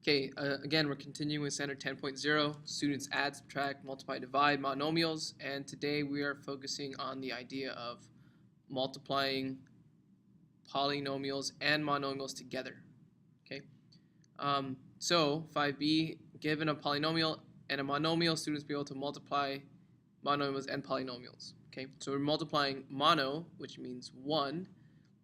Okay, again, we're continuing with Standard 10.0, students add, subtract, multiply, divide, monomials, and today we are focusing on the idea of multiplying polynomials and monomials together. Okay, so 5b, given a polynomial and a monomial, students be able to multiply monomials and polynomials. Okay, so we're multiplying mono, which means one,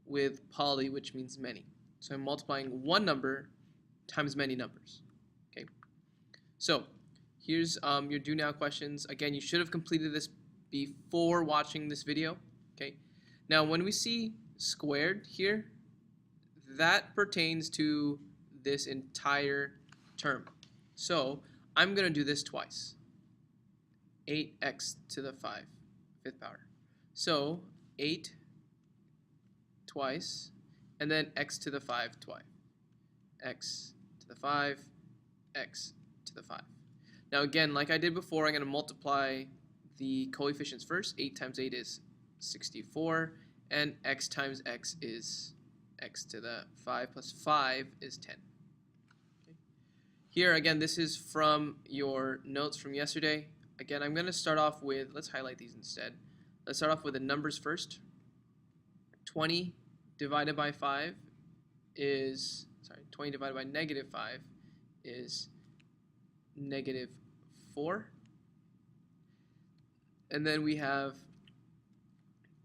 with poly, which means many. So I'm multiplying one number times many numbers. Okay, so here's your do now questions. Again, you should have completed this before watching this video. Okay, now when we see squared here, that pertains to this entire term. So I'm going to do this twice. 8x to the 5th power. So 8 twice, and then x to the 5 twice. X to the 5, x to the 5. Now again, like I did before, I'm going to multiply the coefficients first. 8 times 8 is 64, and x times x is x to the 5 plus 5 is 10. Okay. Here again, this is from your notes from yesterday. Again, I'm going to start off with, let's highlight these instead. Let's start off with the numbers first. 20 divided by 5 is, 20 divided by negative 5 is negative 4. And then we have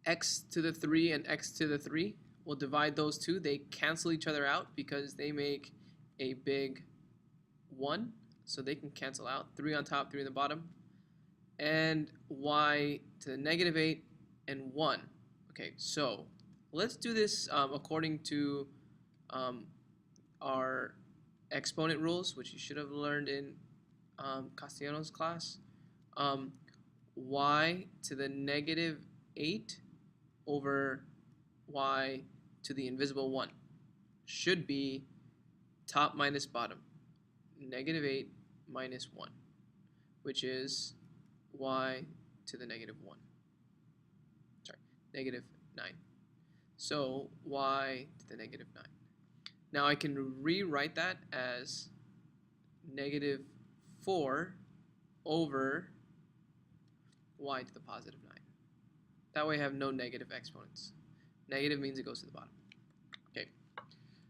x to the 3 and x to the 3. We'll divide those two. They cancel each other out because they make a big 1. So they can cancel out. 3 on top, 3 on the bottom. And y to the negative 8 and 1. Okay, so let's do this according to our exponent rules, which you should have learned in Castellanos class. Y to the negative 8 over y to the invisible 1 should be top minus bottom. Negative 8 minus 1, which is y to the negative 1. Sorry, negative 9. So y to the negative 9. Now I can rewrite that as negative 4 over y to the positive 9. That way I have no negative exponents. Negative means it goes to the bottom. Okay,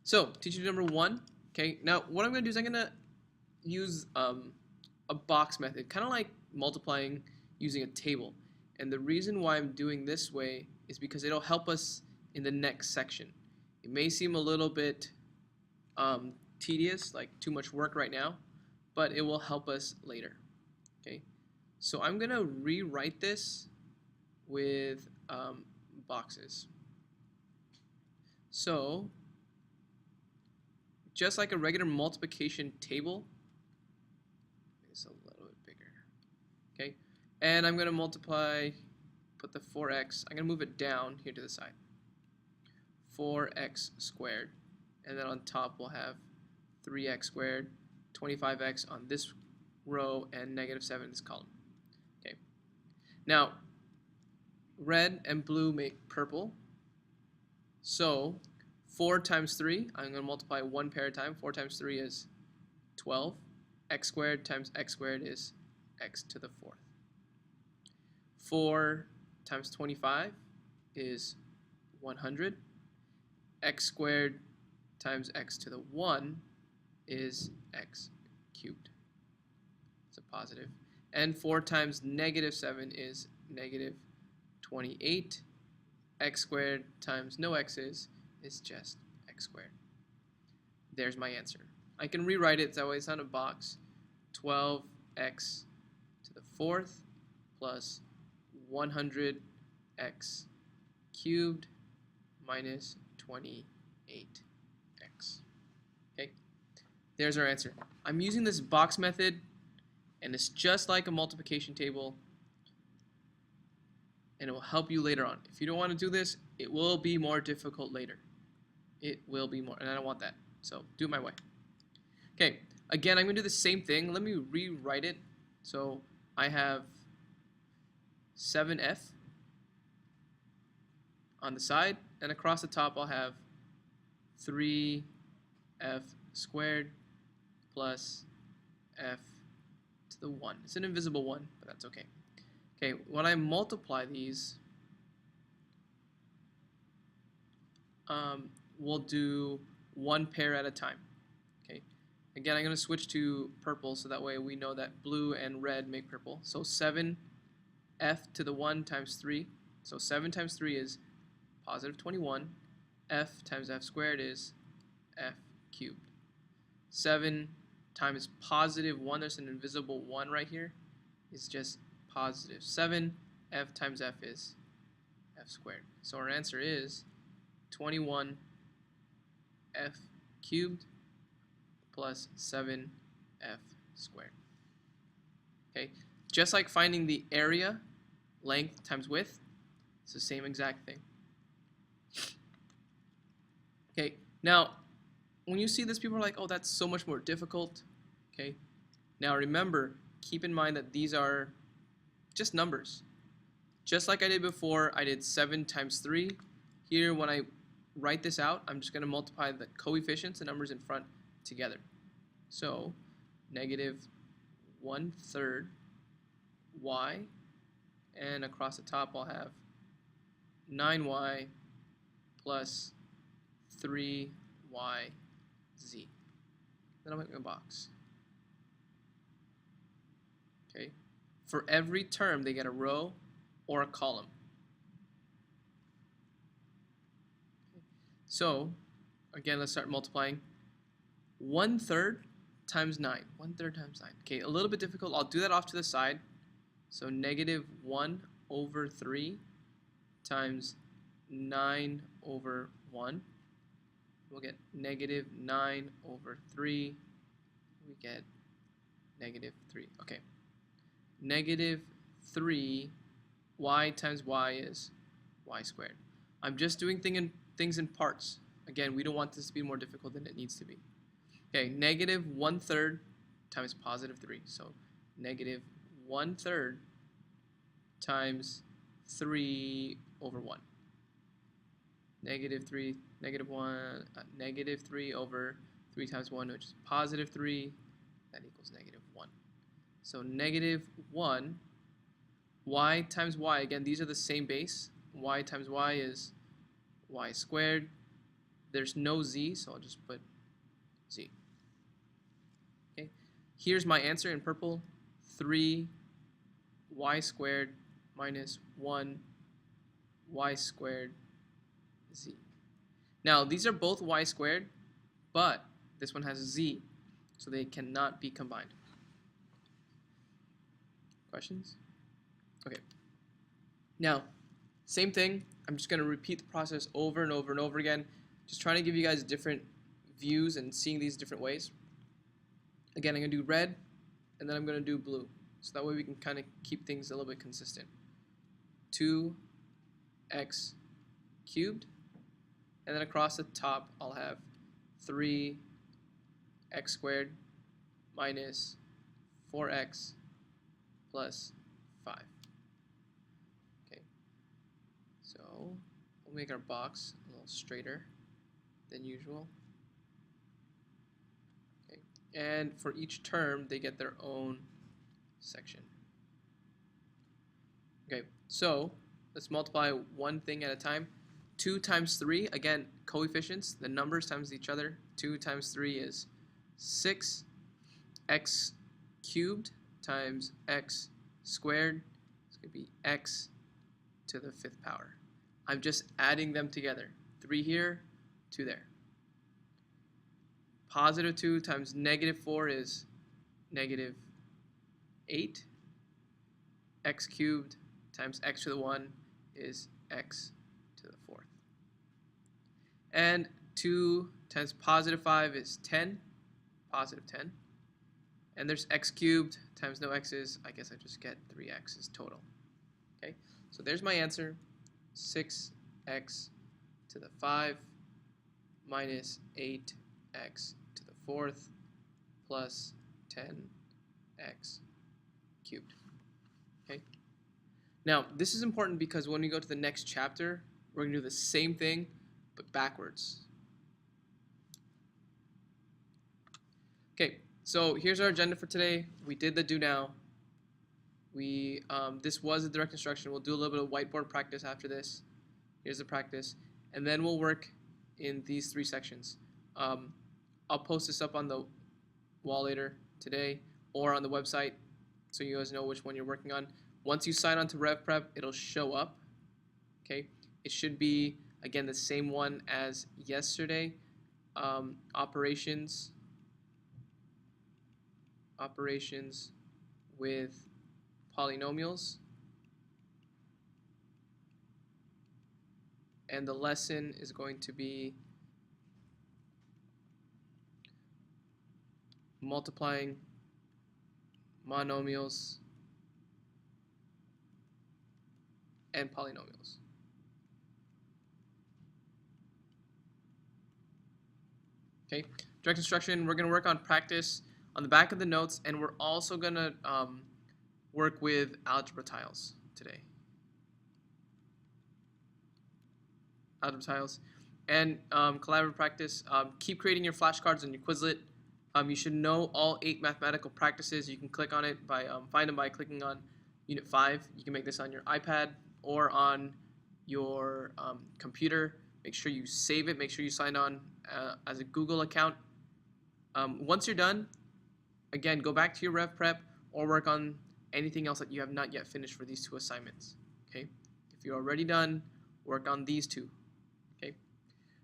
so teaching number 1. Okay, now what I'm going to do is I'm going to use a box method, kind of like multiplying using a table. And the reason why I'm doing this way is because it'll help us in the next section. It may seem a little bit tedious, like too much work right now, but it will help us later. Okay, so I'm gonna rewrite this with boxes. So just like a regular multiplication table, it's a little bit bigger. Okay, and I'm gonna multiply, put the 4x, I'm gonna move it down here to the side. 4x squared, and then on top we'll have 3x squared, 25x on this row, and negative 7 in this column. Okay. Now, red and blue make purple. So 4 times 3, I'm going to multiply one pair at a time. 4 times 3 is 12. X squared times x squared is x to the 4th. 4 times 25 is 100. X squared times x to the 1 is x cubed. It's a positive. And 4 times negative 7 is negative 28. X squared times no x's is just x squared. There's my answer. I can rewrite it that way. It's not a box. 12x to the 4th plus 100x cubed minus 28x. Okay, there's our answer. I'm using this box method, and it's just like a multiplication table, and it will help you later on. If you don't want to do this, it will be more difficult later. It will be more, and I don't want that. So do it my way. Okay, again, I'm going to do the same thing. Let me rewrite it. So I have 7f on the side, and across the top I'll have 3f squared plus f to the 1. It's an invisible 1, but that's okay. Okay, when I multiply these, we'll do one pair at a time. Okay. Again, I'm going to switch to purple so that way we know that blue and red make purple. So 7f to the 1 times 3. So 7 times 3 is positive 21. F times f squared is f cubed. 7 times positive 1, there's an invisible 1 right here, is just positive 7. F times f is f squared. So our answer is 21 f cubed plus 7f squared. Okay, just like finding the area, length times width, it's the same exact thing. Okay, now when you see this, people are like, oh, that's so much more difficult. Okay, now remember, keep in mind that these are just numbers. Just like I did before, I did 7 times 3. Here, when I write this out, I'm just going to multiply the coefficients, the numbers in front, together. So, negative 1/3 y, and across the top I'll have 9y plus 3yz. Then I'll make my box. Okay. For every term, they get a row or a column. So, again, let's start multiplying. 1/3 times 9. 1/3 times 9. Okay, a little bit difficult. I'll do that off to the side. So negative 1/3 times 9/1. We'll get negative 9/3. We get negative 3. Okay. Negative 3 y times y is y squared. I'm just doing things in parts. Again, we don't want this to be more difficult than it needs to be. Okay, negative 1/3 times positive 3. So negative 1/3 times 3/1. Negative 3, negative 1, negative 3 over 3 times 1, which is positive 3. That equals negative 1. So negative 1, y times y, again, these are the same base. Y times y is y squared. There's no z, so I'll just put z. Okay. Here's my answer in purple. 3y squared minus 1y squared z. Now, these are both y squared, but this one has z, so they cannot be combined. Questions? Okay. Now, same thing. I'm just going to repeat the process over and over and over again, just trying to give you guys different views and seeing these different ways. Again, I'm going to do red, and then I'm going to do blue, so that way we can kind of keep things a little bit consistent. 2x cubed, and then across the top I'll have 3x squared minus 4x plus 5. Okay, so we'll make our box a little straighter than usual. Okay, and for each term they get their own section. Okay, so let's multiply one thing at a time. 2 times 3, again, coefficients, the numbers times each other. 2 times 3 is 6. X cubed times x squared. It's going to be x to the 5th power. I'm just adding them together. 3 here, 2 there. Positive 2 times negative 4 is negative 8. X cubed times x to the 1 is x to the 4th. And 2 times positive 5 is 10, positive 10. And there's x cubed times no x's. I guess I just get 3x's total. Okay, so there's my answer. 6x to the 5 minus 8x to the 4th plus 10x cubed. Okay. Now, this is important because when we go to the next chapter, we're going to do the same thing, but backwards. Okay, So here's our agenda for today. We did the do now. This was a direct instruction. We'll do a little bit of whiteboard practice after this. Here's the practice, and then we'll work in these 3 sections. I'll post this up on the wall later today or on the website so you guys know which one you're working on. Once you sign on to RevPrep, it'll show up. Okay, it should be again the same one as yesterday. Operations with polynomials, and the lesson is going to be multiplying monomials and polynomials. Okay, direct instruction, we're going to work on practice on the back of the notes, and we're also going to work with algebra tiles today. Algebra tiles. And collaborative practice, keep creating your flashcards on your Quizlet. You should know all 8 mathematical practices. You can click on it by find them by clicking on Unit 5. You can make this on your iPad or on your computer. Make sure you save it. Make sure you sign on as a Google account. Once you're done, again, go back to your RevPrep or work on anything else that you have not yet finished for these 2 assignments. Okay. If you're already done, work on these 2. Okay.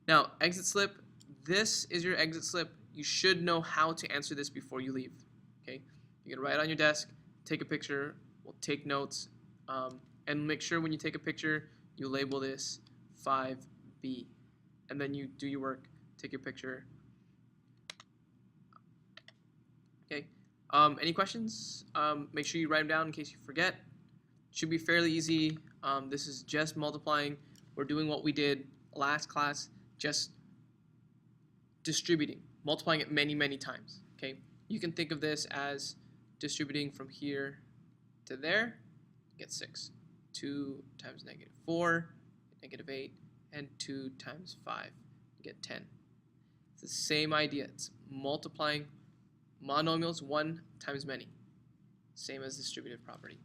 Now, exit slip. This is your exit slip. You should know how to answer this before you leave. Okay. You can write it on your desk, take a picture, we'll take notes, and make sure when you take a picture, you label this 5B. And then you do your work, take your picture. Okay. Any questions? Make sure you write them down in case you forget. Should be fairly easy. This is just multiplying. We're doing what we did last class, just distributing, multiplying it many, many times. Okay. You can think of this as distributing from here to there, get 6. 2 times -4, -8, and 2 times 5, you get 10. It's the same idea. It's multiplying monomials 1 times many, same as distributive property.